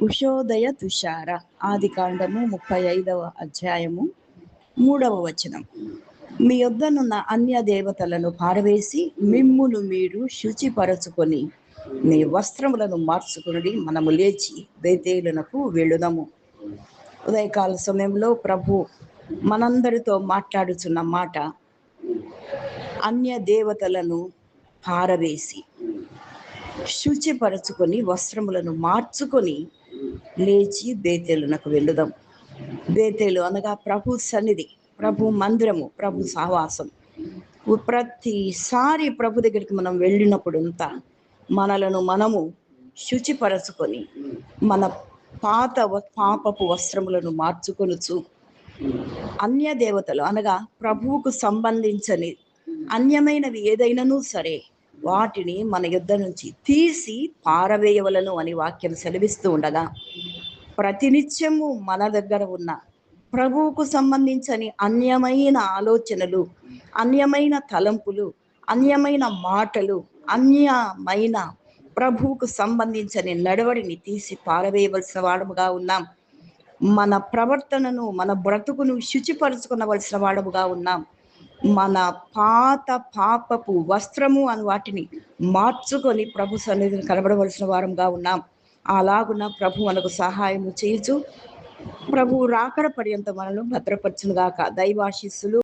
ఉషోదయ తుషార ఆదికాండము 35వ అధ్యాయము 3వ వచనం. మీ యొద్దనున్న అన్య దేవతలను పారవేసి మిమ్మును మీరు శుచిపరచుకొని మీ వస్త్రములను మార్చుకుని మనము లేచి బేతేలునకు వెళ్ళుదాము. ఉదయకాల సమయంలో ప్రభు మనందరితో మాట్లాడుచున్న మాట, అన్య దేవతలను పారవేసి శుచిపరచుకొని వస్త్రములను మార్చుకొని లేచి బేతేలునకు వెళ్ళుదాం. బేతేలు అనగా ప్రభు సన్నిధి, ప్రభు మందిరము, ప్రభు సహవాసం. ప్రతిసారి ప్రభు దగ్గరికి మనం వెళ్ళినప్పుడంతా మనలను మనము శుచిపరచుకొని మన పాపపు వస్త్రములను మార్చుకొనుచు అన్య దేవతలు అనగా ప్రభువుకు సంబంధించని అన్యమైనవి ఏదైనాను సరే వాటిని మన యుద్ధ నుంచి తీసి పారవేయవలను అని వాక్యం సెలవిస్తూ ఉండగా, ప్రతినిత్యము మన దగ్గర ఉన్న ప్రభువుకు సంబంధించని అన్యమైన ఆలోచనలు, అన్యమైన తలంపులు, అన్యమైన మాటలు, అన్యమైన ప్రభువుకు సంబంధించని నడవడిని తీసి పారవేయవలసిన వాడముగా ఉన్నాం. మన ప్రవర్తనను, మన బ్రతుకును శుచిపరుచుకునవలసిన వాడముగా ఉన్నాం. మన పాపపు వస్త్రము అని వాటిని మార్చుకొని ప్రభు సన్నిధిని కనబడవలసిన వారంగా ఉన్నాం. అలాగున ప్రభు మనకు సహాయము చేయుచు ప్రభు రాకడ పర్యంత మనను భద్రపరచునుగాక. దైవాశీస్సులు